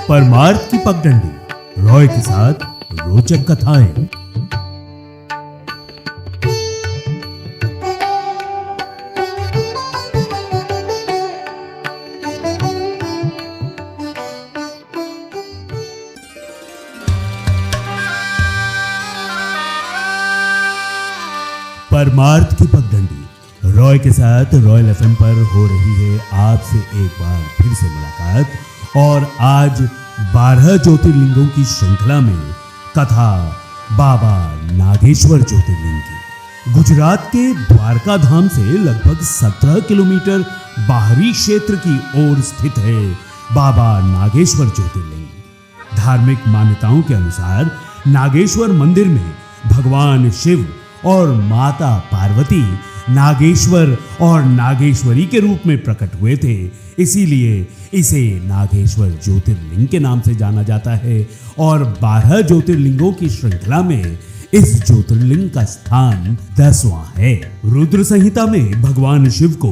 परमार्थ की पगडंडी, रॉय के साथ रोचक कथाएं। परमार्थ की पगडंडी, रॉय के साथ रॉयल एफएम पर हो रही है आपसे एक बार फिर से मुलाकात। और आज 12 ज्योतिर्लिंगों की श्रृंखला में कथा बाबा नागेश्वर ज्योतिर्लिंग की। गुजरात के द्वारका धाम से लगभग 17 किलोमीटर बाहरी क्षेत्र की ओर स्थित है बाबा नागेश्वर ज्योतिर्लिंग। धार्मिक मान्यताओं के अनुसार नागेश्वर मंदिर में भगवान शिव और माता पार्वती नागेश्वर और नागेश्वरी के रूप में प्रकट हुए थे, इसीलिए इसे नागेश्वर ज्योतिर्लिंग के नाम से जाना जाता है। और 12 ज्योतिर्लिंगों की श्रृंखला में इस ज्योतिर्लिंग का स्थान 10वां है। रुद्र संहिता में भगवान शिव को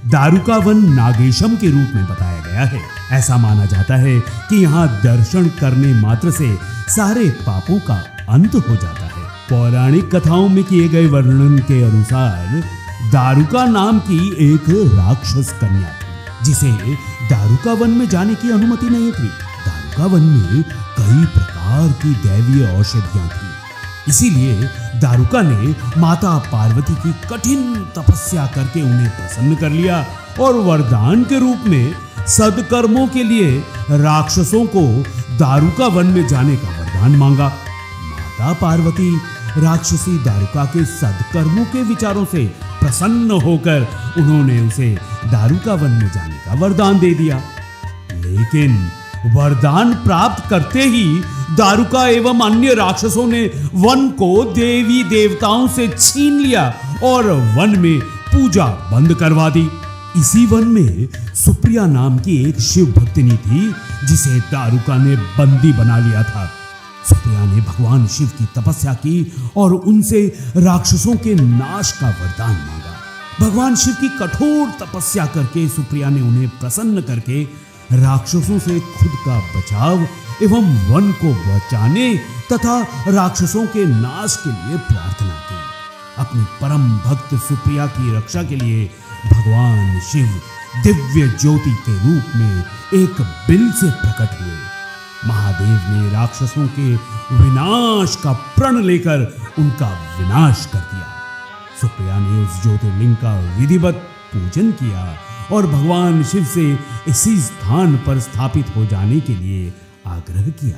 दारुकावन नागेशम के रूप में बताया गया है। ऐसा माना जाता है कि यहाँ दर्शन करने मात्र से सारे पापों का अंत हो जाता है। पौराणिक कथाओं में किए गए वर्णन के अनुसार दारुका नाम की एक राक्षस कन्या थी, जिसे दारुका वन में जाने की अनुमति नहीं थी। दारुका वन में कई प्रकार की दैवीय औषधियां थी, इसीलिए दारुका ने माता पार्वती की कठिन तपस्या करके उन्हें प्रसन्न कर लिया और वरदान के रूप में सदकर्मों के लिए राक्षसों को दारुका वन में जाने का वरदान मांगा। माता पार्वती राक्षसी दारुका के सदकर्मों के विचारों से प्रसन्न होकर उन्होंने उसे दारुका वन में जाने का वरदान दे दिया। लेकिन वरदान प्राप्त करते ही दारुका एवं अन्य राक्षसों ने वन को देवी देवताओं से छीन लिया और वन में पूजा बंद करवा दी। इसी वन में सुप्रिया नाम की एक शिव भक्तिनी थी, जिसे दारुका ने बंदी बना लिया था। सुप्रिया ने भगवान शिव की तपस्या की और उनसे राक्षसों के नाश का वरदान मांगा। भगवान शिव की कठोर तपस्या करके सुप्रिया ने उन्हें प्रसन्न करके राक्षसों से खुद का बचाव एवं वन को बचाने तथा राक्षसों के नाश के लिए प्रार्थना की। अपनी परम भक्त सुप्रिया की रक्षा के लिए भगवान शिव दिव्य ज्योति के रूप में एक बिल से प्रकट हुए। महादेव ने राक्षसों के विनाश का प्रण लेकर उनका विनाश कर दिया। सुप्रिया ने उस ज्योतिर्लिंग का विधिवत पूजन किया और भगवान शिव से इसी स्थान पर स्थापित हो जाने के लिए आग्रह किया।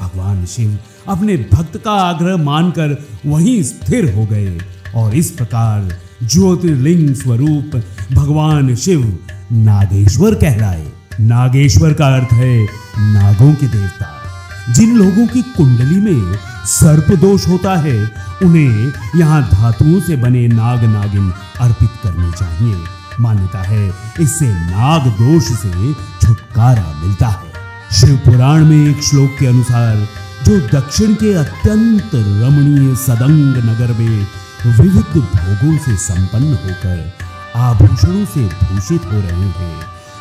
भगवान शिव अपने भक्त का आग्रह मानकर वहीं स्थिर हो गए और इस प्रकार ज्योतिर्लिंग स्वरूप भगवान शिव नागेश्वर कहलाए। नागेश्वर का अर्थ है नागों के देवता। जिन लोगों की कुंडली में सर्प दोष होता है, उन्हें यहाँ धातुओं से बने नाग नागिन अर्पित करने चाहिए। मान्यता है इससे नाग दोष से छुटकारा मिलता है। शिव पुराण में एक श्लोक के अनुसार जो दक्षिण के अत्यंत रमणीय सदंग नगर में विविध भोगों से संपन्न होकर आभूषणों से भूषित हो रहे हैं,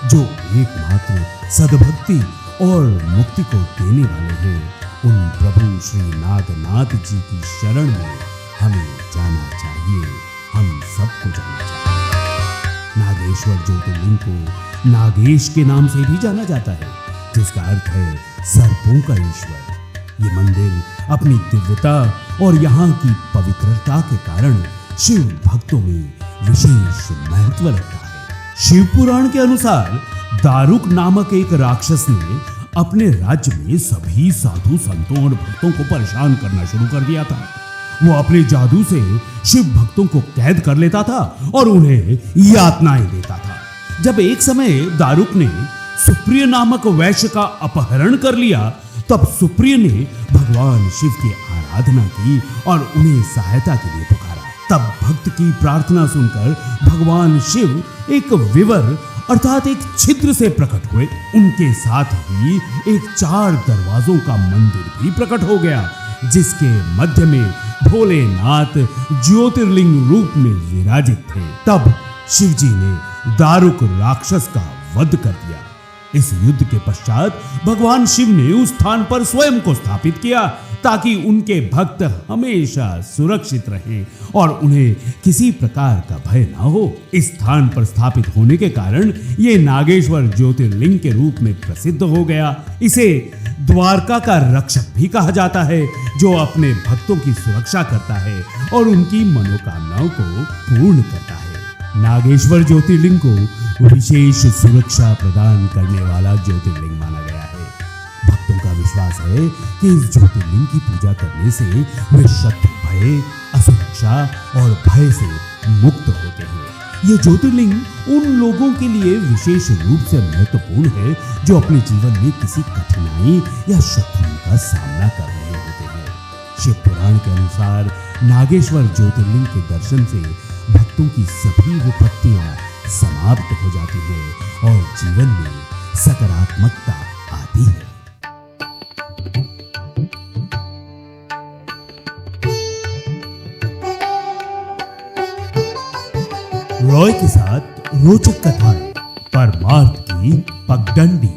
जो एकमात्र सद्भक्ति और मुक्ति को देने वाले हैं, उन प्रभु श्री नागनाथ जी की शरण में हमें जाना चाहिए। हम सबको जाना चाहिए। नागेश्वर ज्योतिर्लिंग को नागेश के नाम से भी जाना जाता है, जिसका अर्थ है सर्पों का ईश्वर। ये मंदिर अपनी दिव्यता और यहाँ की पवित्रता के कारण शिव भक्तों में विशेष महत्व रखता है। शिव पुराण के अनुसार दारुक नामक एक राक्षस ने अपने राज्य में सभी साधु संतों और भक्तों को परेशान करना शुरू कर दिया था। वो अपने जादू से शिव भक्तों को कैद कर लेता था और उन्हें यातनाएं देता था। जब एक समय दारुक ने सुप्रिय नामक वैश्य का अपहरण कर लिया, तब सुप्रिय ने भगवान शिव की आराधना की और उन्हें सहायता के लिए पुकारा। तब भक्त की प्रार्थना सुनकर भगवान शिव एक विवर अर्थात एक छिद्र से प्रकट हुए। उनके साथ ही एक 4 दरवाजों का मंदिर भी प्रकट हो गया, जिसके मध्य में भोलेनाथ ज्योतिर्लिंग रूप में विराजित थे। तब शिवजी ने दारुक राक्षस का वध कर दिया। इस युद्ध के पश्चात भगवान शिव ने उस स्थान पर स्वयं को स्थापित किया ताकि उनके भक्त हमेशा सुरक्षित रहें और उन्हें किसी प्रकार का भय ना हो। इस स्थान पर स्थापित होने के कारण ये नागेश्वर ज्योतिर्लिंग के रूप में प्रसिद्ध हो गया। इसे द्वारका का रक्षक भी कहा जाता है, जो अपने भक्तों की सुरक्षा करता है और उनकी मनोकामनाओं को पूर्ण करता है। नागेश्वर ज्योतिर्लिंग को विशेष सुरक्षा प्रदान करने वाला ज्योतिर्लिंग माना गया है। भक्तों का विश्वास है कि इस ज्योतिर्लिंग की पूजा करने से वे शत्रु भय, असुरक्षा और भय से मुक्त होते हैं। ये ज्योतिर्लिंग उन लोगों के लिए विशेष रूप से महत्वपूर्ण है जो अपने जीवन में किसी कठिनाई या शत्रुओं का सामना कर रहे होते हैं। शिव पुराण के अनुसार नागेश्वर ज्योतिर्लिंग के दर्शन से भक्तों की सभी विपत्तियां समाप्त हो जाती है और जीवन में सकारात्मकता आती है। रॉय के साथ रोचक कथाएं, परमार्थ की पगडंडी।